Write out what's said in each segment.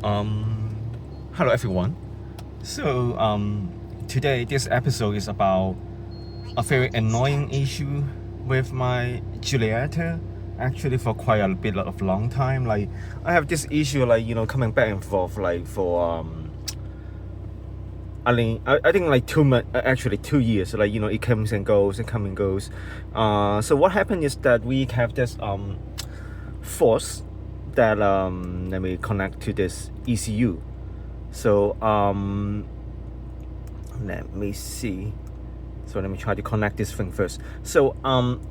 Hello everyone. So today this episode is about a very annoying issue with my Giulietta. Actually, for quite a bit of long time, like I have this issue, like coming back and forth, like for I think like 2 months, actually 2 years. Like it comes and goes and comes and goes. So what happened is that we have this force that let me connect to this ECU. So let me see. So let me try to connect this thing first. So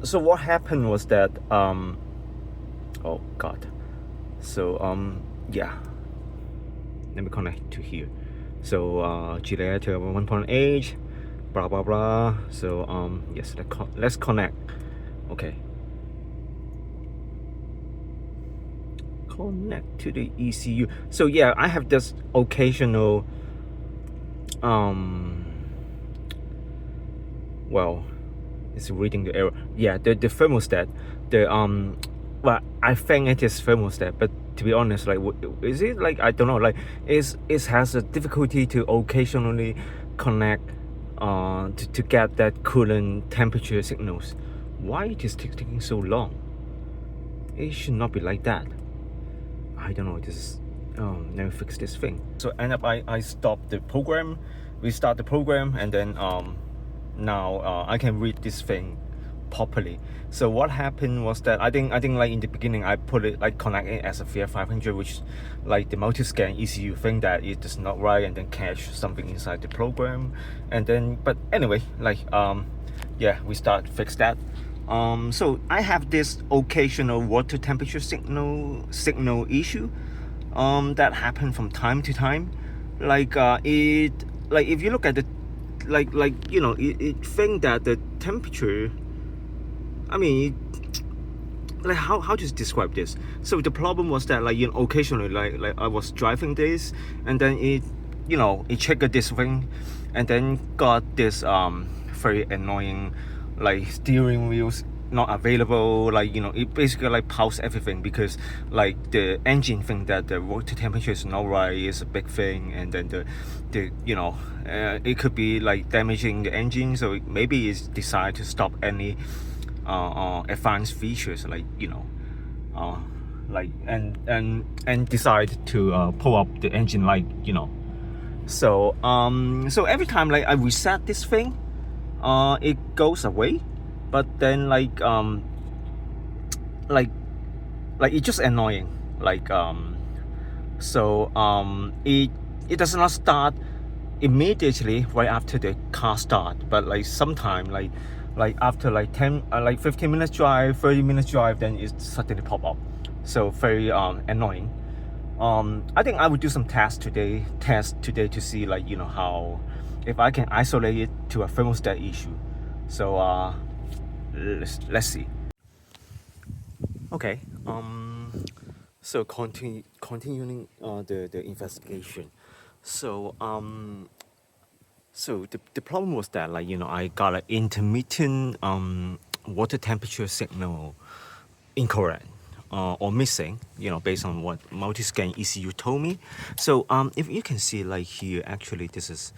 so what happened was that oh god. So yeah. Let me connect to here. So Giulietta 1.8, blah blah blah. So yes, let's connect. Okay. Connect to the ECU. So yeah, I have this occasional well, it's reading the error. Yeah, the thermostat, the well, I think it is thermostat, but to be honest, like is it, like I don't know, like it has a difficulty to occasionally connect to get that coolant temperature signals. Why it is taking so long? It should not be like that. I don't know. This is let me fix this thing. So end up I stop the program, restart the program, and then now I can read this thing properly. So what happened was that I think like in the beginning I put it, like connect it as a VF500, which like the multi-scan ECU thing that it is not right, and then catch something inside the program, and then but anyway, like yeah, we fix that. So I have this occasional water temperature signal issue that happen from time to time. Like it, like if you look at the like it think that the temperature, I mean like how to describe this. So the problem was that like occasionally like I was driving this, and then it it triggered this thing, and then got this very annoying like steering wheels not available. Like it basically like pause everything, because like the engine think that the water temperature is not right, is a big thing, and then the it could be like damaging the engine, so maybe it's decide to stop any advanced features, like like and decide to pull up the engine light, so so every time like I reset this thing, it goes away, but then like it's just annoying, like so it does not start immediately right after the car start, but like sometime like after like 10 like 15 minutes drive, 30 minutes drive, then it suddenly pop up. So very annoying. I think I would do some test today to see, like how, if I can isolate it to a thermostat issue. So let's see. Okay. So continuing the investigation. So so the problem was that, like I got an intermittent water temperature signal incorrect or missing, based on what multi-scan ECU told me. So if you can see, like here, actually this is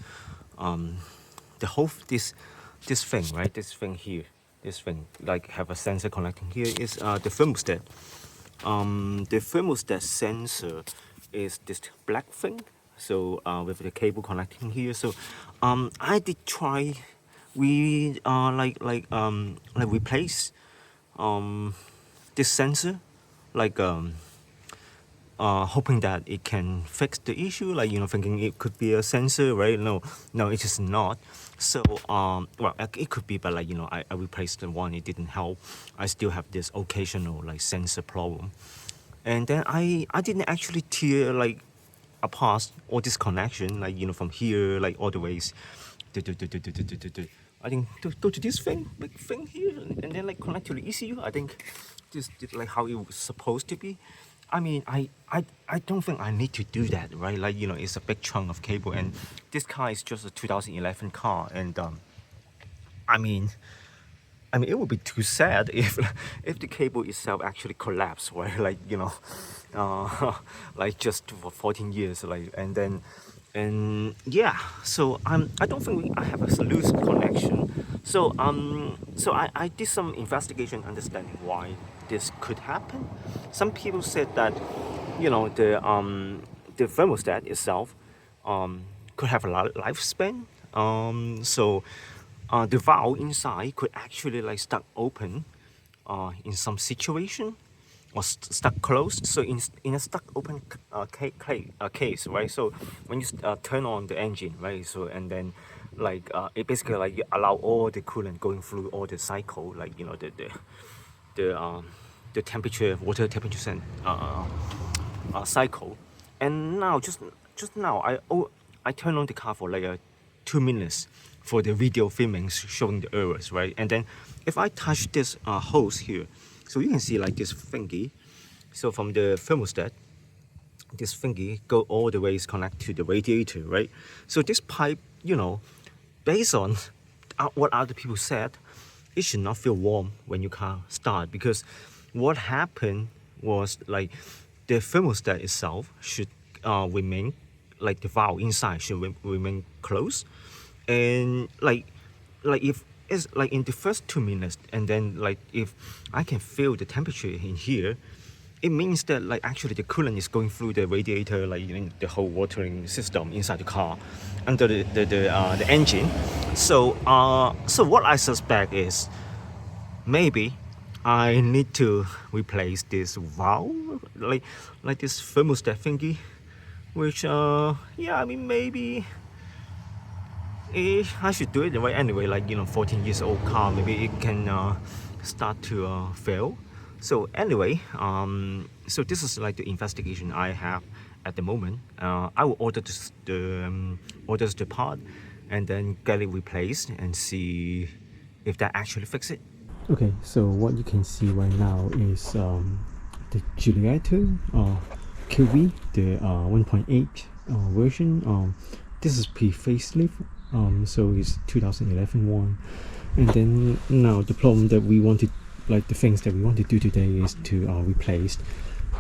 the whole this thing, right? This thing here, this thing like have a sensor connecting here is the thermostat. The thermostat sensor is this black thing. So with the cable connecting here. So I did try, we like replace this sensor, like hoping that it can fix the issue, like thinking it could be a sensor, right? No, it is not. So well, it could be, but like I replaced the one, it didn't help. I still have this occasional like sensor problem, and then I didn't actually tear like apart all this connection, like from here, like all the ways I think to this thing, like thing here, and then like connect to the ECU. I think this like how it was supposed to be. I mean, I don't think I need to do that, right? Like it's a big chunk of cable, and this car is just a 2011 car, and I mean, I mean, it would be too sad if the cable itself actually collapsed, right? Like, you know, like just for 14 years, like, and yeah. So I don't think I have a loose connection. So I did some investigation, understanding why this could happen. Some people said that, you know, the thermostat itself could have a lifespan. The valve inside could actually like stuck open in some situation, or stuck closed. So in a stuck open case, right? So when you turn on the engine, right? So and then like it basically like you allow all the coolant going through all the cycle, like, you know, the temperature, water temperature cycle. And now just now I turned on the car for like 2 minutes for the video filming showing the errors, right? And then if I touch this hose here, so you can see like this thingy. So from the thermostat, this thingy go all the way is connect to the radiator, right? So this pipe, you know, based on what other people said, it should not feel warm when your car start, because what happened was like the thermostat itself should remain, like the valve inside should remain closed, and like if it's like in the first 2 minutes, and then like if I can feel the temperature in here, it means that like actually the coolant is going through the radiator, like, you know, the whole watering system inside the car under the engine. So so what I suspect is maybe I need to replace this valve, like this thermostat thingy, which yeah, I mean, maybe I should do it right anyway. Like, you know, 14 years old car, maybe it can start to fail. So anyway, so this is like the investigation I have at the moment. I will order the part and then get it replaced and see if that actually fix it. Okay, so what you can see right now is the Giulietta QV, the 1.8 version. This is pre-facelift, so it's 2011 one. And then now the problem that we wanted, like the things that we want to do today, is to replace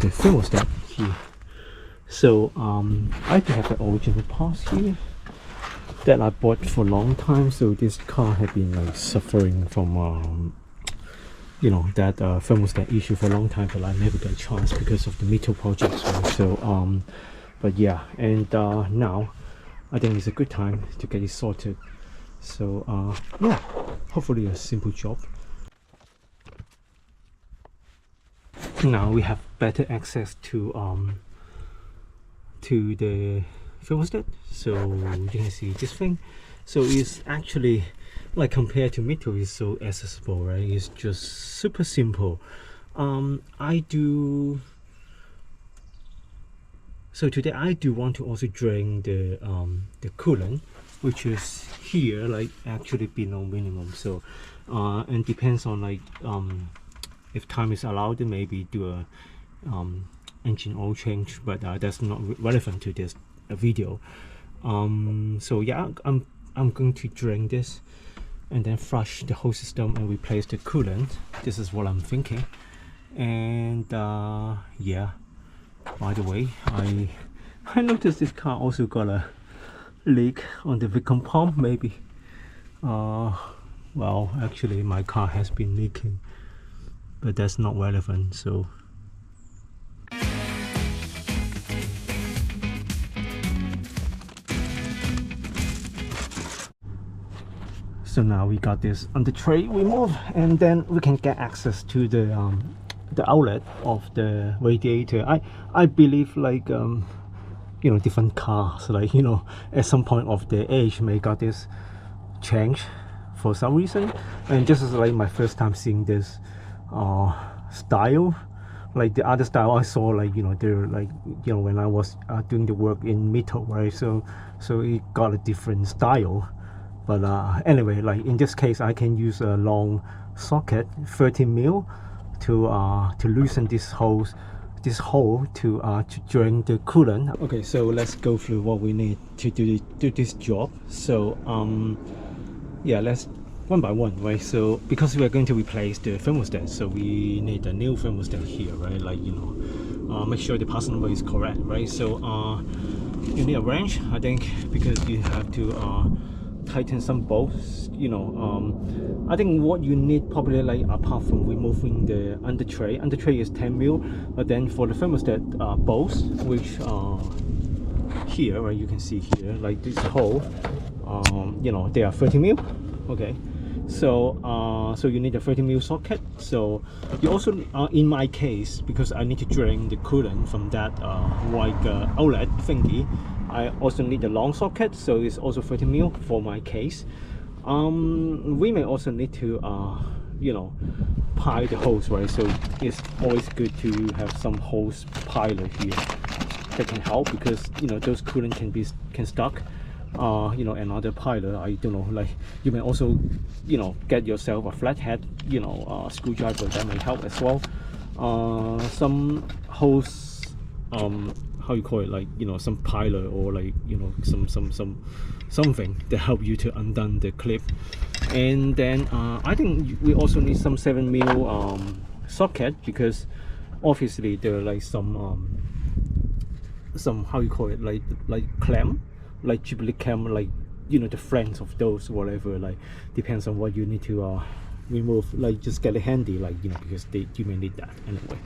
the thermostat here. So I do have the original parts here that I bought for a long time. So this car had been like suffering from you know, that thermostat issue for a long time, but I never got a chance because of the metal projects, right? So but yeah, and now I think it's a good time to get it sorted. So yeah, hopefully a simple job. Now we have better access to the thermostat, so you can see this thing. So it's actually, like, compared to metal, is so accessible, right? It's just super simple. So today I do want to also drain the coolant, which is here, like actually below minimum. So and depends on like if time is allowed, then maybe do a engine oil change, but that's not relevant to this video. So yeah, I'm going to drain this and then flush the whole system and replace the coolant. This is what I'm thinking. And yeah, by the way, I noticed this car also got a leak on the vacuum pump. Maybe well, actually my car has been leaking, but that's not relevant. So now we got this on the tray removed, and then we can get access to the outlet of the radiator. I believe, like you know, different cars, like, you know, at some point of their age may got this change for some reason, and this is like my first time seeing this style. Like the other style I saw, like, you know, they're like, you know, when I was doing the work in metal, right? So it got a different style. But anyway, like in this case, I can use a long socket, 13 mil, to loosen this hole to drain the coolant. Okay, so let's go through what we need to do this job. So yeah, let's one by one, right? So because we are going to replace the thermostat, so we need a new thermostat here, right? Like, you know, make sure the pass number is correct, right? So you need a wrench, I think, because you have to tighten some bolts, you know. I think what you need probably, like, apart from removing the under tray is 10 mil, but then for the thermostat bolts, which here, right, you can see here, like this hole, you know, they are 30 mil. Okay, so so you need a 30 mil socket. So you also in my case, because I need to drain the coolant from that outlet thingy, I also need a long socket, so it's also 30 mil for my case. We may also need to you know, pile the hose, right? So it's always good to have some hose piler here that can help, because, you know, those coolant can stuck. You know, another piler, I don't know, like, you may also, you know, get yourself a flathead, you know, screwdriver, that may help as well. Some hose, how you call it, like, you know, some piler, or like, you know, something that help you to undo the clip. And then I think we also need some 7 mil socket, because obviously there are like some how you call it, like clamp, like Giulietta clamp, like, you know, the flanks of those, whatever, like, depends on what you need to remove. Like, just get it handy, like, you know, because you may need that anyway.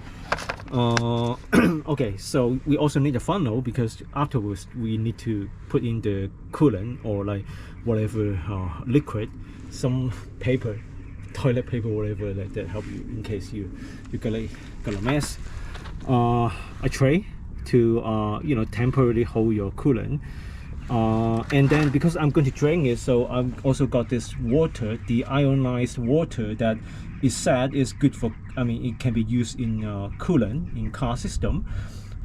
Okay, so we also need a funnel, because afterwards we need to put in the coolant, or like whatever liquid, some paper, toilet paper, whatever, like that help you in case you got a mess. A tray to you know, temporarily hold your coolant. And then because I'm going to drain it, so I've also got this water, the ionized water, that is said is good for, I mean, it can be used in coolant in car system.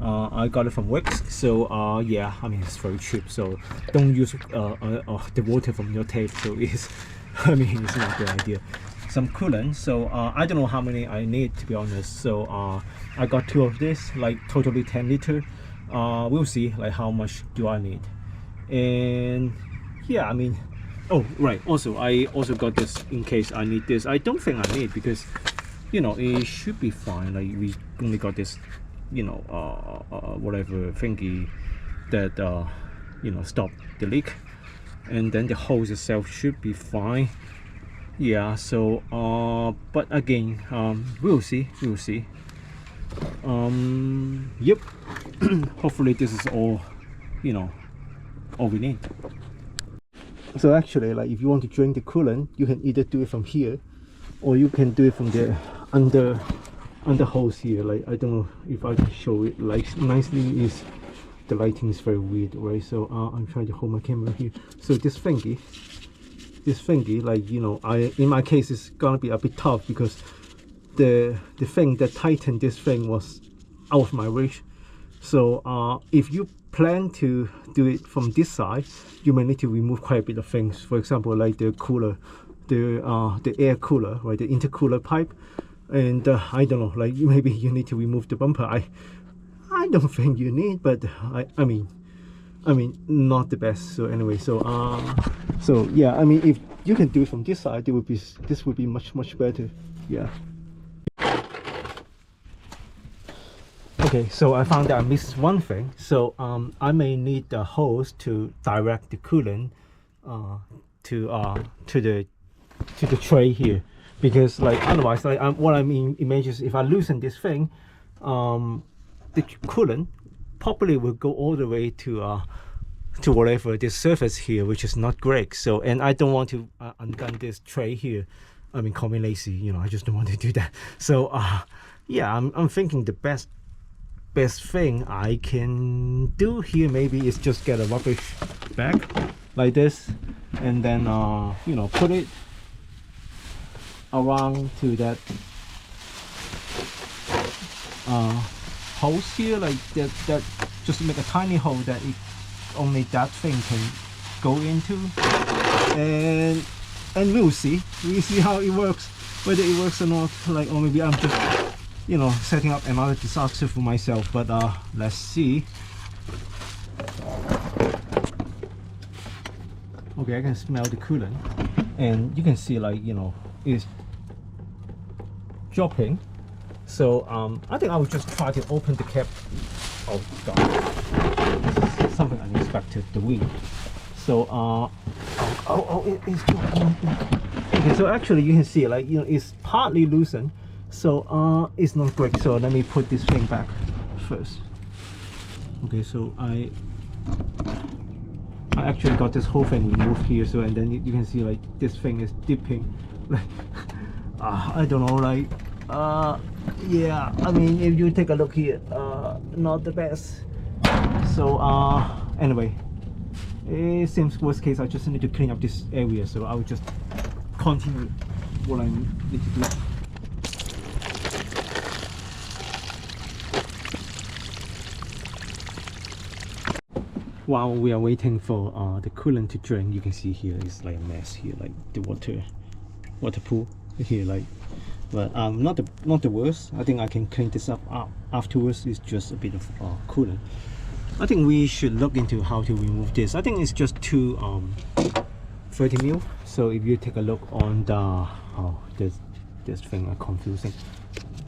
I got it from Wix, so yeah, I mean, it's very cheap, so don't use the water from your tape. So it's, I mean, it's not a good idea. Some coolant, so I don't know how many I need, to be honest. So I got 2 of this, like totally 10 liter. We'll see, like, how much do I need. And yeah, I mean, oh right, also I also got this in case I need this. I don't think I need, because, you know, it should be fine. Like, we only got this, you know, whatever thingy that you know, stop the leak, and then the hose itself should be fine. Yeah, so but again, we'll see. Yep. Hopefully this is all, you know, all we need. So actually, like, if you want to drain the coolant, you can either do it from here, or you can do it from the under hose here. Like, I don't know if I can show it like nicely, is the lighting is very weird, right? So I'm trying to hold my camera here. So this thingy, like, you know, in my case it's gonna be a bit tough, because the thing that tightened this thing was out of my reach. So if you plan to do it from this side, you may need to remove quite a bit of things. For example, like the cooler, the air cooler, right, the intercooler pipe. And I don't know, like, maybe you need to remove the bumper. I don't think you need, but I mean not the best. So anyway, so yeah, I mean, if you can do it from this side, this would be much better. Yeah. Okay, so I found that I missed one thing. So I may need the hose to direct the coolant to the tray here, because, like, otherwise, like, what I mean imagine if I loosen this thing, the coolant probably will go all the way to whatever this surface here, which is not great. So, and I don't want to ungun this tray here. I mean, call me lazy, you know, I just don't want to do that. So yeah, I'm thinking the best thing I can do here maybe is just get a rubbish bag like this, and then you know, put it around to that holes here, like that just make a tiny hole that only that thing can go into, and we'll see how it works, whether it works or not. Like, or maybe I'm just, you know, setting up another disaster for myself, but let's see. Okay, I can smell the coolant. and you can see like, you know, it's dropping. So I think I will just try to open the cap. Oh god, this is something unexpected, the wheel. So it's dropping. Okay, so actually you can see like, you know, it's partly loosened, so it's not great. So let me put this thing back first. Okay, so I actually got this whole thing removed here, so and then you can see like this thing is dipping like I don't know, like yeah, I mean, if you take a look here, not the best. So anyway, it seems worst case I just need to clean up this area, so I will just continue what I need to do. While we are waiting for the coolant to drain, you can see here is like a mess here, like the water pool here, like, but not the worst. I think I can clean this up afterwards. It's just a bit of coolant. I think we should look into how to remove this. I think it's just two 30 mil. So if you take a look on the this thing are confusing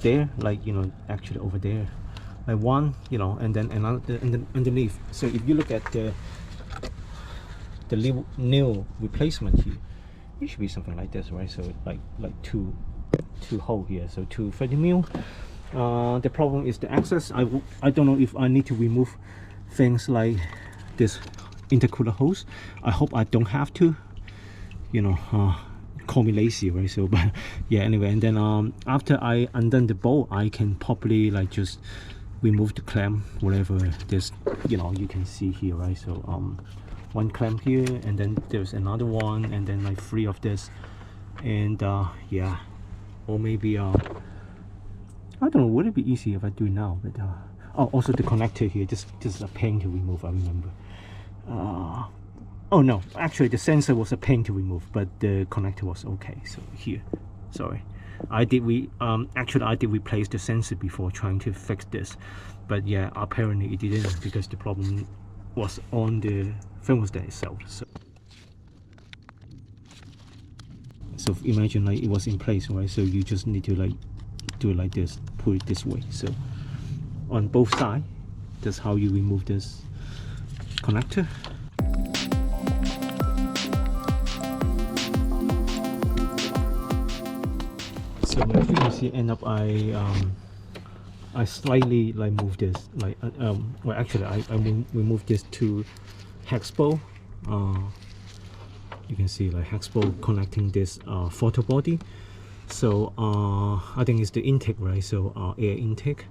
there, like, you know, actually over there, like one, you know, and then another underneath. So if you look at the new replacement here, it should be something like this, right? So like two hole here, so 230 mil. The problem is the access. I don't know if I need to remove things like this intercooler hose. I hope I don't have to, you know, call me lazy, right? So but yeah, anyway, and then after I undone the bolt, I can probably like just remove the clamp, whatever this, you know, you can see here, right? So one clamp here, and then there's another one, and then like 3 of this, and yeah, or maybe I don't know, would it be easy if I do it now? But oh, also the connector here, this is a pain to remove, I remember. Oh no, actually the sensor was a pain to remove, but the connector was okay. So here, sorry, actually I did replace the sensor before trying to fix this, but yeah, apparently it didn't, because the problem was on the thermostat itself. So imagine like it was in place, right? So you just need to like do it like this, put it this way. So on both sides, that's how you remove this connector. So my efficiency end up I slightly like move this, like well actually I remove this to hex bolt. You can see like hex bolt connecting this photo body. So I think it's the intake, right? So air intake.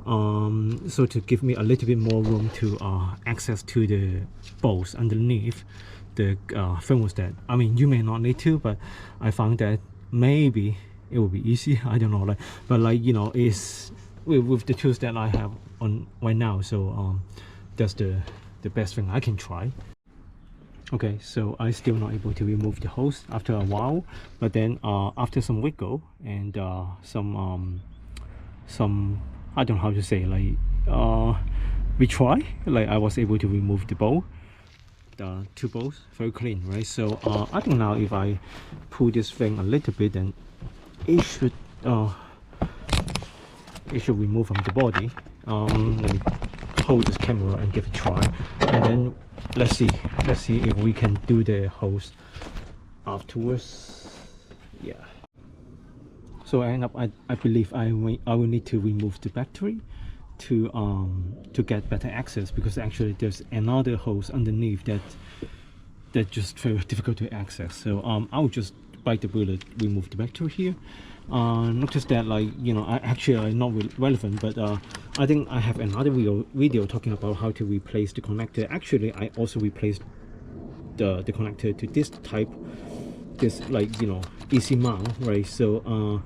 So to give me a little bit more room to access to the bolts underneath the thermostat. I mean, you may not need to, but I found that maybe it will be easy. I don't know, like, but like, you know, is with the tools that I have on right now. So that's the best thing I can try. Okay, so I still not able to remove the hose after a while, but then after some wiggle and some I don't know how to say, like we try, like I was able to remove the bolt, the 2 bolts very clean, right? So I think now if I pull this thing a little bit, then it should remove from the body. Let me hold this camera and give it a try, and then let's see if we can do the hose afterwards. Yeah. So I believe I will need to remove the battery to get better access, because actually there's another hose underneath that just very difficult to access. So I will just bite the bullet, remove the battery here. Notice that, like, you know, I'm not relevant, but I think I have another video talking about how to replace the connector. Actually, I also replaced the connector to this type, this, like, you know, easy mount, right? So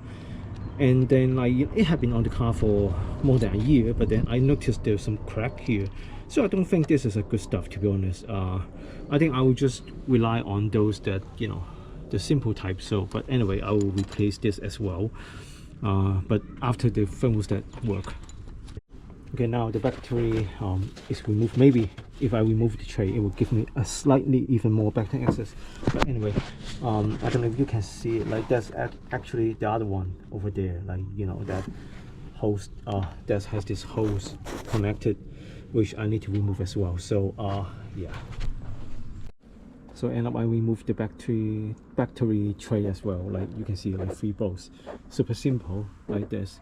and then like it had been on the car for more than a year, but then I noticed there's some crack here. So I don't think this is a good stuff, to be honest. I think I will just rely on those that, you know, the simple type. So but anyway, I will replace this as well, but after the thermostat work. Okay, now the battery is removed. Maybe if I remove the tray, it will give me a slightly even more back access. But anyway, I don't know if you can see it, like that's actually the other one over there, like you know that hose that has this hose connected, which I need to remove as well. So yeah, so end up I removed the battery tray as well. Like you can see, like 3 bolts, super simple like this.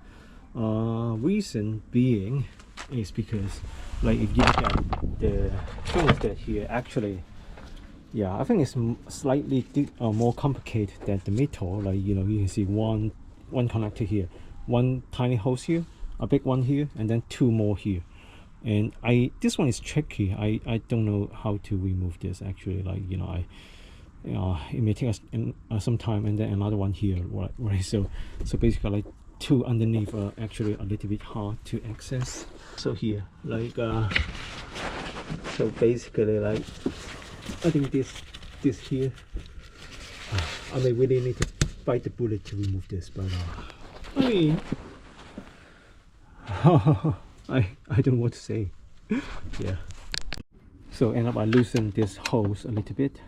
Reason being is because, like, if you look at the thermostat here, actually, yeah, I think it's slightly more complicated than the metal. Like, you know, you can see one connector here, one tiny hose here, a big one here, and then 2 more here. And this one is tricky. I don't know how to remove this actually. Like, you know, it may take us some time, and then another one here, right? So basically, like, 2 underneath are actually a little bit hard to access. So here, like, so basically, like, I think this here, I may really need to bite the bullet to remove this, but I mean, I don't know what to say. Yeah. So end up I loosen this hose a little bit,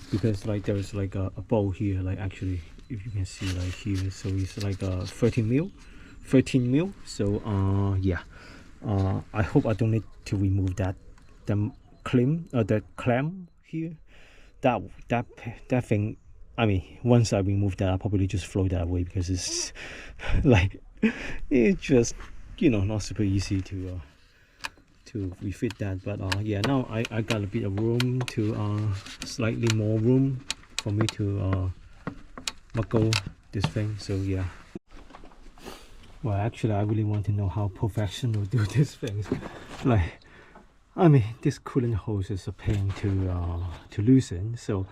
because like there's like a bowl here, like actually if you can see like here, so it's like a 13 mil. So yeah, I hope I don't need to remove that clamp here. That thing, I mean, once I remove that, I'll probably just throw that away because it's like it's just, you know, not super easy to refit that. But yeah, now I got a bit of room to slightly more room for me to buckle this thing. So yeah, well, actually I really want to know how professional do these things. Like, I mean, this coolant hose is a pain to loosen. So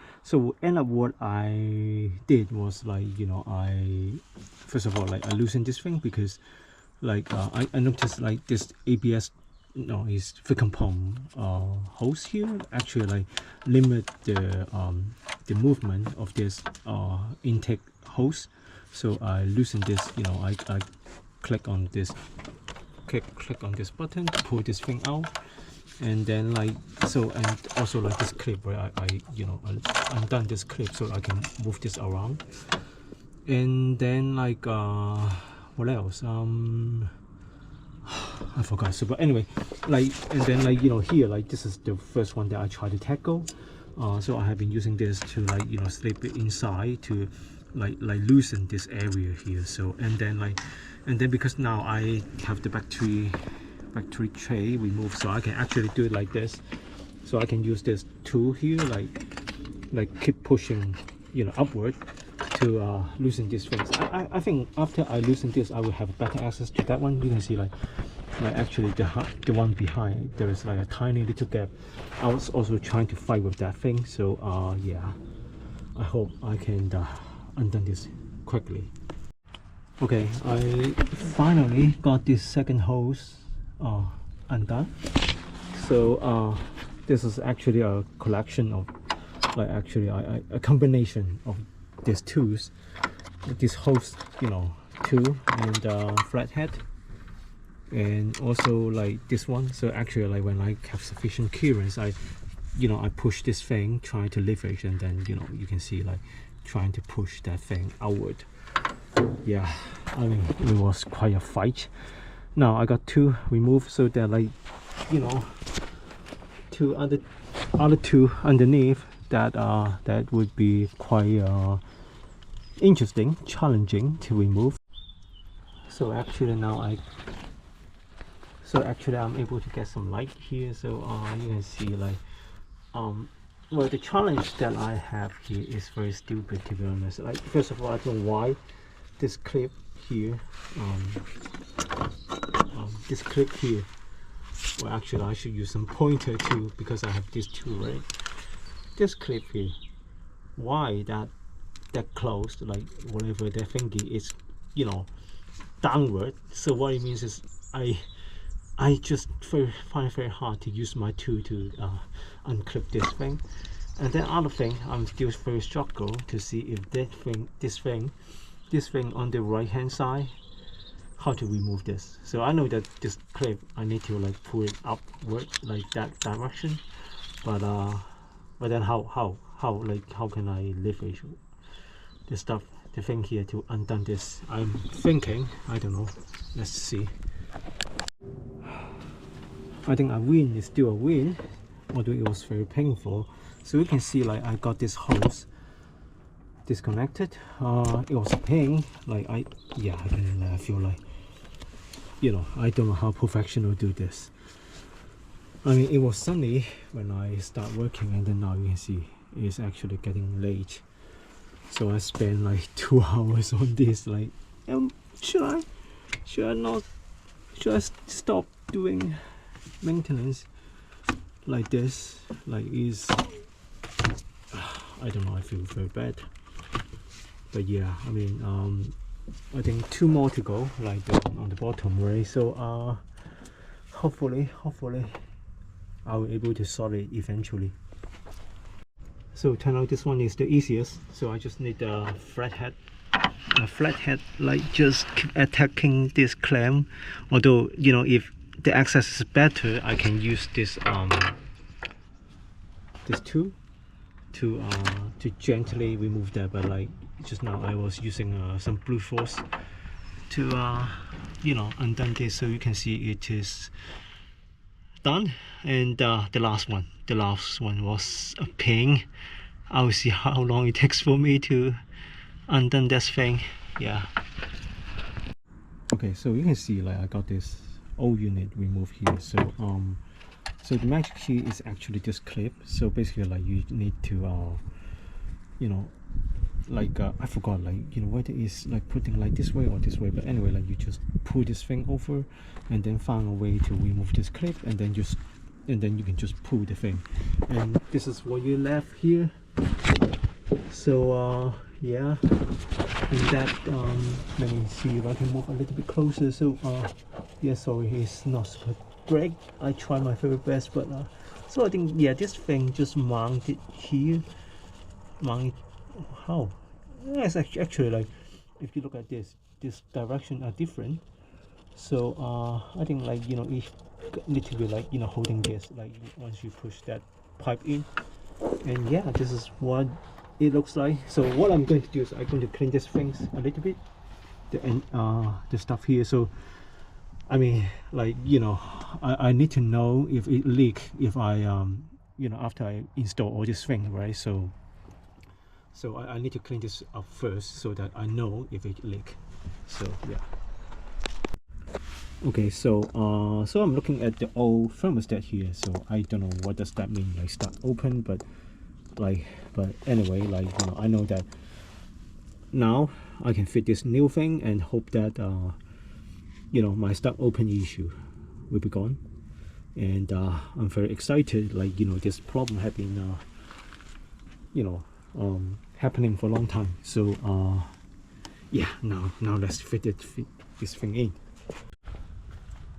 end up what I did was, like, you know, first of all, like, I loosened this thing because, like, I noticed like this ABS, no, is freaking pump hose here actually like limit the movement of this intake hose. So I loosen this, you know, I click on this button to pull this thing out, and then, like, so, and also like this clip where I you know, undone this clip so I can move this around. And then, like, what else, I forgot. So but anyway, like, and then, like, you know, here, like, this is the first one that I try to tackle. So I have been using this to, like, you know, slip it inside to like loosen this area here. So and then because now I have the battery tray removed, so I can actually do it like this. So I can use this tool here, like keep pushing, you know, upward to loosen these things. I think after I loosen this, I will have better access to that one. You can see, like actually the one behind, there is like a tiny little gap. I was also trying to fight with that thing. So yeah, I hope I can undo this quickly. Okay, I finally got this second hose undone. So this is actually a collection of, like, actually a combination of these tools, this hose, you know, tool, and flathead, and also like this one. So actually, like, when I have sufficient clearance, I push this thing, trying to leverage, and then, you know, you can see, like, trying to push that thing outward. Yeah, I mean, it was quite a fight. Now I got 2 removed, so they're, like, you know, 2 other 2 underneath that would be quite interesting, challenging to remove. So actually now I'm able to get some light here. So you can see, like, well, the challenge that I have here is very stupid, to be honest. Like, first of all, I don't know why this clip here, well, actually I should use some pointer too, because I have this tool, right? This clip here, why that closed, like, whatever that thingy is, you know, downward. So what it means is I just find it very hard to use my tool to unclip this thing. And then other thing, I'm still very struggle to see if this thing on the right hand side, how to remove this. So I know that this clip I need to like pull it upward like that direction, but then how can I lift it, the stuff, the thing here to undo this? I'm thinking, I don't know, let's see. I think a win is still a win, although it was very painful. So you can see like I got this hose disconnected. It was a pain, like I feel like, you know, I don't know how professional do this. I mean, it was sunny when I start working, and then now you can see it's actually getting late. So I spent like 2 hours on this. Like, should I stop doing maintenance like this? Like, I don't know, I feel very bad. But yeah, I mean, I think 2 more to go, like on the bottom, right? So hopefully I'll be able to solve it eventually. So turn out this one is the easiest. So I just need a flathead, like just keep attacking this clamp. Although, you know, if the access is better, I can use this this tool to gently remove that. But like just now, I was using some brute force to you know, undo this. So you can see it is done. And the last one was a pain. I'll see how long it takes for me to undo this thing. Yeah. Okay, so you can see like I got this old unit removed here. So so the magic key is actually this clip. So basically like you need to you know, like I forgot, like, you know, whether it's like putting like this way or this way, but anyway, like you just pull this thing over and then find a way to remove this clip, and then you can just pull the thing, and this is what you left here. So yeah, and that let me see if I can move a little bit closer. So yeah, sorry, it's not super break. I try my very best, but so I think, yeah, this thing just mounted here. How? Yes, actually, like if you look at this direction are different. So I think, like, you know, it need to be like, you know, holding this, like once you push that pipe in, and yeah, this is what it looks like. So what I'm going to do is I'm going to clean these things a little bit, the stuff here. So I mean, like, you know, I need to know if it leak, if I you know, after I install all this thing, right? So I need to clean this up first so that I know if it leak. So yeah. Okay, so so I'm looking at the old thermostat here. So I don't know what does that mean, like start open, but anyway, like, you know, I know that now I can fit this new thing and hope that you know, my start open issue will be gone. And I'm very excited, like, you know, this problem have been you know, happening for a long time. So yeah, now let's fit this thing in.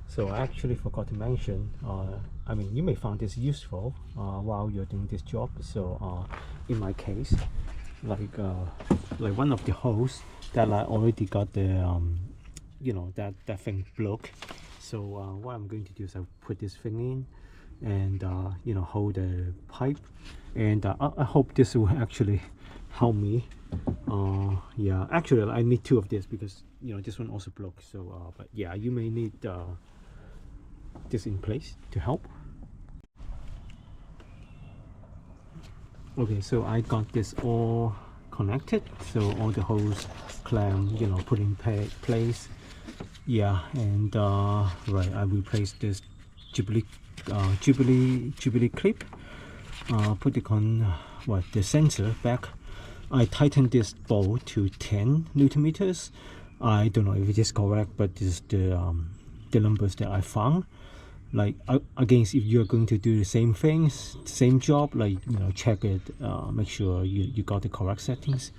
So I actually forgot to mention, I mean, you may find this useful while you're doing this job. So in my case, like one of the holes that I already got the you know, that thing blocked. So what I'm going to do is I put this thing in and you know, hold the pipe, and I hope this will actually help me. Yeah, actually I need 2 of this because, you know, this one also broke. So but yeah, you may need this in place to help. Okay, so I got this all connected, so all the hose clamp, you know, put in place. Yeah, and right, I replaced this Jubilee clip, put the the sensor back. I tightened this bolt to 10 Newton meters. I don't know if it is correct, but this is the numbers that I found. Like again, if you're going to do the same things, same job, like, you know, check it, make sure you got the correct settings.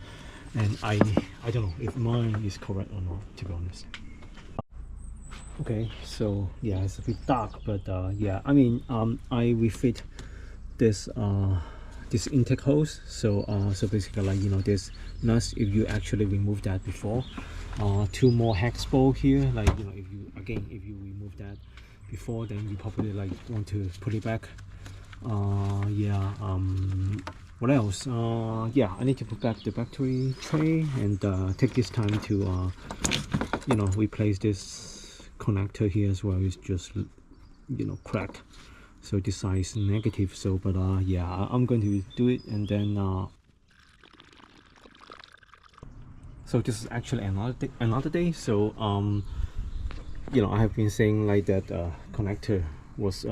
And I don't know if mine is correct or not, to be honest. Okay, so yeah, it's a bit dark, but yeah, I mean, I refit this this intake hose. So so basically, like, you know, there's nuts if you actually remove that before. Two more hex bolt here, like, you know, if you remove that before, then you probably like want to put it back. Yeah. What else? Yeah, I need to put back the battery tray and take this time to you know, replace this connector here as well. It's just, you know, cracked, so this side is negative. So but yeah, I'm going to do it. And then so this is actually another day. So you know, I have been saying like that connector was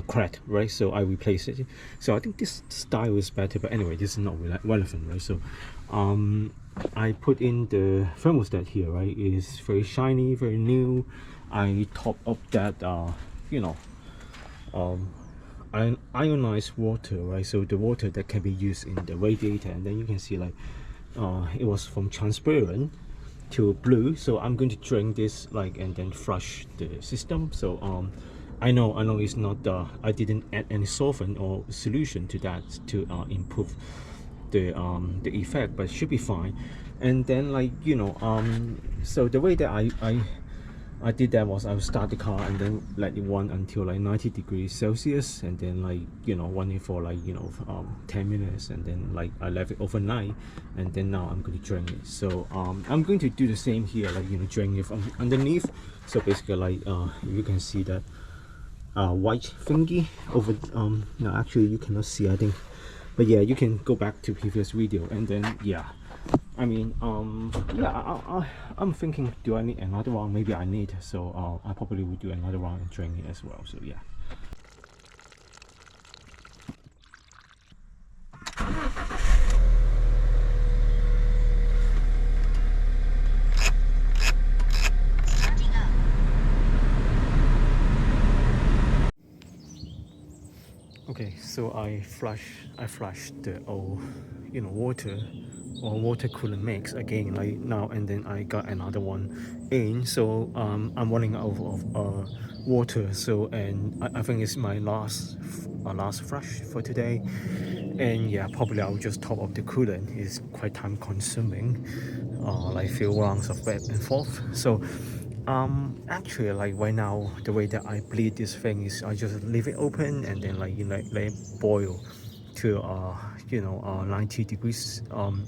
cracked, right? So I replaced it. So I think this style is better, but anyway, this is not relevant, right? So I put in the thermostat here, right? It's very shiny, very new. I top up that you know, ionized water, right? So the water that can be used in the radiator, and then you can see like it was from transparent to blue. So I'm going to drink this, like, and then flush the system. So I know it's not I didn't add any solvent or solution to that to improve the effect, but it should be fine. And then, like, you know, so the way that I did that was I would start the car and then let it run until like 90 degrees Celsius, and then, like, you know, run it for like, you know, 10 minutes, and then like I left it overnight, and then now I'm going to drain it. So I'm going to do the same here, like, you know, drain it from underneath. So basically, like, you can see that white thingy over no, actually you cannot see, I think, but yeah, you can go back to previous video. And then, yeah, I mean, yeah, I'm thinking, do I need another round? Maybe I need. So I probably will do another round and drain it as well. So yeah. Okay, so I flushed the old, you know, water or water coolant mix again, like now, and then I got another one in. So I'm running out of water. So, and I think it's my last flush for today. And yeah, probably I'll just top up the coolant. It's quite time consuming, like few rounds of back and forth. So actually, like right now, the way that I bleed this thing is I just leave it open, and then, like, you know, let it boil to you know, 90 degrees on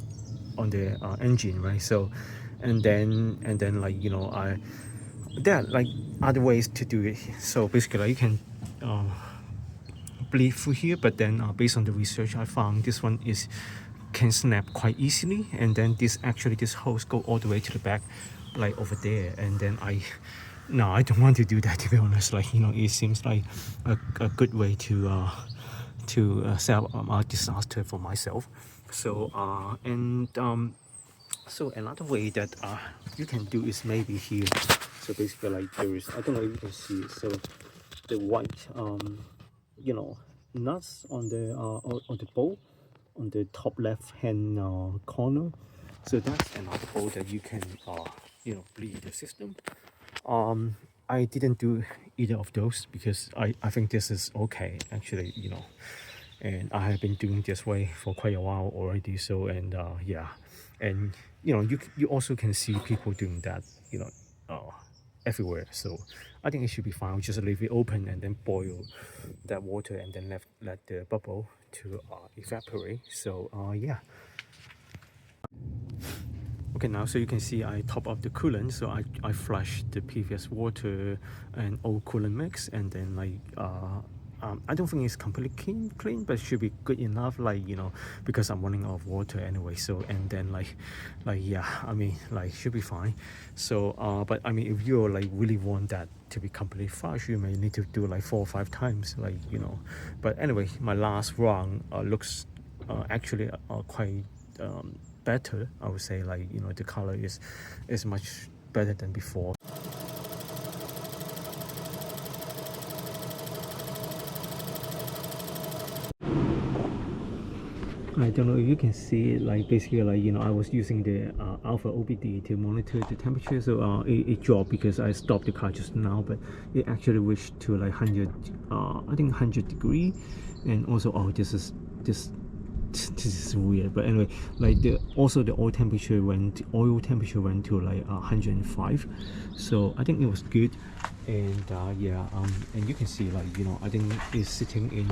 the engine, right? So and then, like, you know, there are like other ways to do it. So basically, like, you can bleed through here, but then based on the research, I found this one can snap quite easily. And then this hose go all the way to the back, like over there. And then no, I don't want to do that, to be honest. Like, you know, it seems like a good way to set up a disaster for myself. So so another way that you can do is maybe here. So basically, like, there is, I don't know if you can see it. So the white you know, nuts on the bowl on the top left hand corner. So that's another bolt that you can you know, bleed the system. I didn't do either of those because I think this is okay, actually, you know, and I have been doing this way for quite a while already. So, and yeah, and you know, you also can see people doing that, you know, everywhere. So I think it should be fine. I'll just leave it open and then boil that water, and then let the bubble to evaporate. So yeah. Okay, now so you can see I top up the coolant. So I flush the previous water and old coolant mix, and then, like, I don't think it's completely clean, but it should be good enough, like, you know, because I'm running out of water anyway. So, and then, like yeah, I mean, like, should be fine. So but I mean, if you like really want that to be completely flush, you may need to do like 4 or 5 times, like, you know. But anyway, my last run looks actually quite better, I would say. Like, you know, the color is much better than before. I don't know if you can see it, like basically like, you know, I was using the Alfa OBD to monitor the temperature, so it dropped because I stopped the car just now, but it actually reached to like 100, I think 100 degree. And also, oh, this is weird, but anyway, like the oil temperature went to like 105, so I think it was good. And yeah, and you can see, like, you know, I think it's sitting in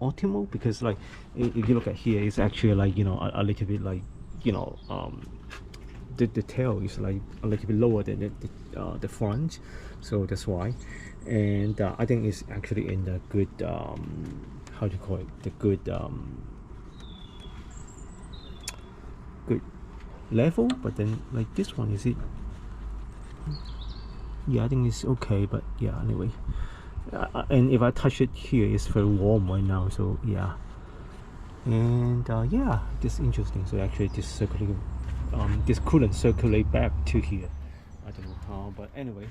optimal, because like if you look at here, it's actually like, you know, a little bit like, you know, the tail is like a little bit lower than the front, so that's why. And I think it's actually in the good how do you call it, the good good level. But then like this one, is it, yeah, I think it's okay, but yeah, anyway. And if I touch it here, it's very warm right now, so yeah. And yeah, this is interesting. So actually this this coolant circulate back to here. I don't know how, but anyway.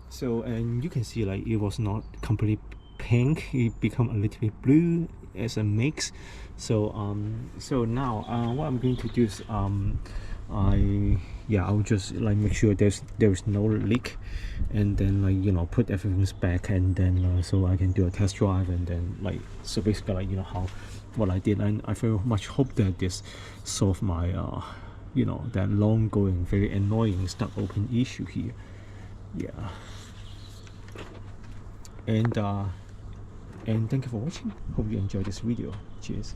So, and you can see like it was not completely pink, it become a little bit blue as a mix. So so now what I'm going to do is I'll just like make sure there is no leak, and then like, you know, put everything back, and then so I can do a test drive, and then like, so basically like, you know, how what I did. And I very much hope that this solve my you know, that long going very annoying stuck open issue here. Yeah. And thank you for watching. Hope you enjoyed this video. Cheers.